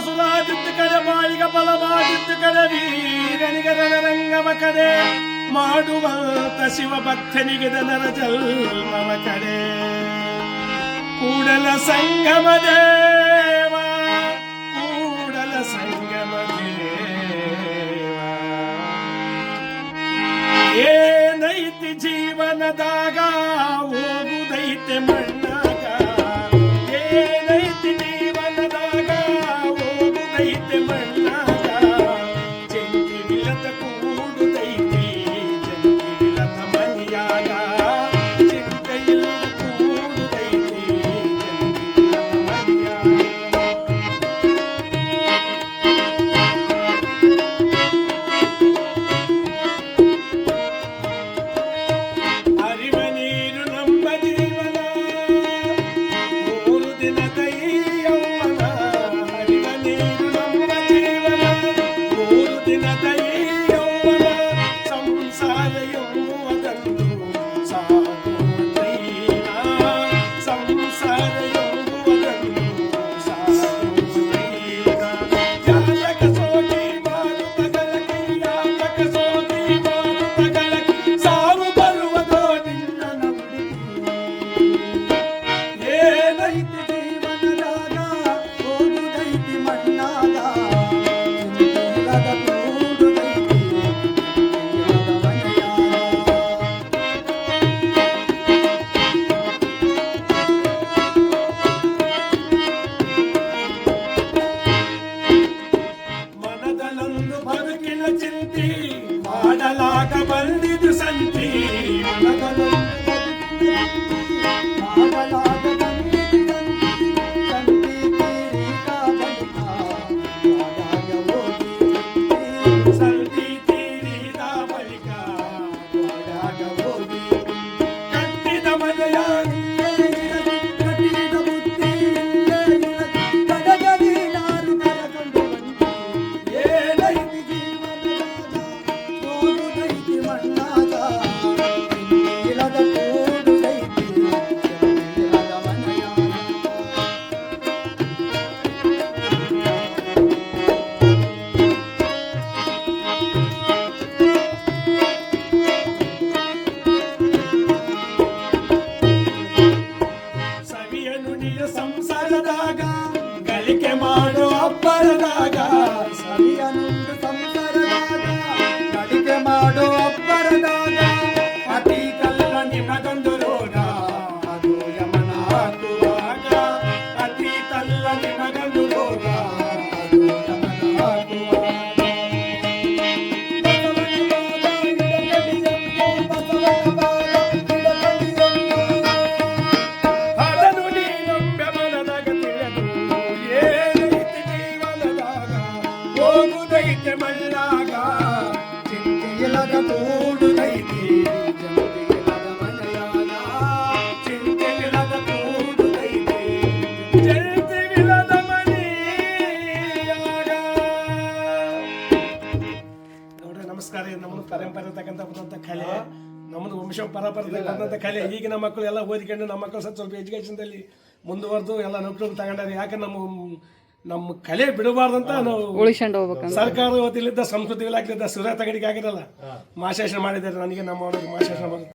ಸುರಾದಿದ್ದು ಕಡೆ ಬಾಳಿಗ ಬಲವಾದಿದ್ದು ಕಡೆ ವೀರನಿಗೆ ರಣರಂಗವ ಕಡೆ ಮಾಡುವಂತ ಶಿವ ಭಕ್ತನಿಗೆ ದನರ ಜಲ್ಮವ ಕಡೆ ಕೂಡಲ ಸಂಗಮ ದೇವ ಕೂಡಲ ಸಂಗಮ ದೇವ ಏನೈತಿ ಜೀವನದಾಗ ಹೋಗುದೈತೆ ಮಣ್ಣಾಗ ಏನೈತಿ ಜೀವನದಾಗ ಹೋಗುದೈತೆ ಮಣ್ಣಾಗ ಚೆಂದಿಲ್ಲದ ಕೂಡುದೈತಿ ಚೆಂದಿಲ್ಲದ ಮನಿಯಾಗ ಚಿಂತೆಯಿಲ್ಲ ಕೂಡುದೈತಿ ಚೆಂದಿಲ್ಲದ ಮನಿಯಾಗ ಹರಿವ ನೀರು ನಮ್ಮ ಜೀವನ ಮೂರು ದಿನದ ಈ ಯೌವನ ಹರಿವ ನೀರು ನಮ್ಮ ಜೀವನ ಮೂರು ದಿನದ ಈ ಯೌವನ ಸಂಸಾರ ಎಂಬುವುದನ್ನು ಸಾಗುವುದೈನ ಸಂಸಾರ ಎಂಬುವುದನ್ನು ಸಾಗುವುದೈನ ಜಾತಕ ಸೋಗಿ ಮಾರು ತಗಲಕಿ ಯಾತಕ ಸೋಗಿ ಮಾರು ತಗಲಕಿ ಸಾವು ಬರುವುದೋ ನಿನ್ನ ನಂಬಿಕೆ ಏನೈತಿ ಜೀವನದಾಗ ಹೋಗುದೈತಿ ಮಣ್ಣಾಗ ಚಿಂತೆಯಿಲ್ಲದ ಕೂಡುದೈತಿ ಚಿಂತೆಯಿಲ್ಲದ ಮನೆಯಾಗ ಮನದಲ್ಲೊಂದು ಬದುಕಿನ ಚಿಂತಿ ಮಾಡಲಾಗ ಬಂದಿದು ಸಂತಿ ಮನದಲ್ಲೊಂದು ಬದುಕಿನ ಚಿಂತಿ ಮಾಡಲಾಗ ಬಂದಿದು ಸಂತಿ ಸಂತಿ ತೀರಿದ ಬಳಿಕ ಗಾಢಾಗ ಹೋಗಿ ಕಟ್ಟಿದ ಮನೆಯ ಕಟ್ಟಿದ ಬುದ್ಧಿ ಕಡಗಲಿ ನಾರು ಕರಕೊಂಡು ಬಂದಿ ಏನೈತಿ ಜೀವನದಾಗ ಹೋಗುದೈತಿ ಮಣ್ಣಾಗ ಚಿಂತೆಯಿಲ್ಲದ ಕೂಡುದೈತಿ ಚಿಂತೆಯಿಲ್ಲದ ಮನೆಯಾಗ ಸವಿಯ ನುಡಿಯ ಸಂಸಾರದಾಗ ಗಳಿಕೆ ಮಾಡೋ ಅಬ್ಬರದಾಗ ಸವಿಯ ನುಡಿಯ ಸಂಸಾರದಾಗ ಗಳಿಕೆ ಮಾಡೋ ಅಬ್ಬರದಾಗ ಅತಿ ಕಲ್ಲ ನಿಮಗೊಂದು ರೋಗ ಅದು ಯಮನ ಹಾಕುವಾಗ ಅತಿ ಕಲ್ಲ ನಿಮಗೊಂದು ರೋಗ ಅದು ಯಮನ ಹಾಕುವಾಗ ಅದನ್ನು ನೀನೊಮ್ಮೆ ಮನದಾಗ ತಿಳಿದು ಏನೈತಿ ಜೀವನದಾಗ ಹೋಗುದೈತೆ ಮಣ್ಣಾಗ ಚಿಂತೆಯಿಲ್ಲದ ಕೂಡುದೈತಿ ಚಿಂತೆಯಿಲ್ಲದ ಮನೆಯಾಗ ಚಿಂತೆಯಿಲ್ಲದ ಕೂಡುದೈತಿ ಚಿಂತೆಯಿಲ್ಲದ ಮನೆಯಾಗ. ನೋಡ್ರಿ ನಮಸ್ಕಾರ. ಇದು ನಮ್ಮದು ಪರಂಪರೆ ತಕ್ಕಂತ ಬಂದಂತ ಕಲೆ, ನಮ್ಮದು ವಂಶ ಪರಂಪರೆ ಬಂದಂತ ಕಲೆ. ಈಗಿನ ಮಕ್ಕಳು ಎಲ್ಲ ಓದಿಕೊಂಡು ನಮ್ಮ ಮಕ್ಕಳು ಸ್ವಲ್ಪ ಎಜುಕೇಶನ್ದಲ್ಲಿ ಮುಂದುವರೆದು ಎಲ್ಲ ನೌಕರಿ ತಗೊಂಡಾರೆ. ಯಾಕೆ ನಮ್ಮ ಕಲೆ ಬಿಡಬಾರ್ದಂತ ನಾವು ಉಳಿಸ್ಕೊಂಡು ಹೋಗ್ಬೇಕಂತ ಸರ್ಕಾರ ವತಿಲಿದ್ದ ಸಂಸ್ಕೃತಿ ಇಲಾಖೆಯಿಂದ ಸುರ ತಗಡಿಗೆ ಆಗಿರಲ್ಲ ಮಾಶಾಸನ ಮಾಡಿದ್ದಾರೆ. ನನಗೆ ನಮ್ಮ ಮಾಶಾಸನ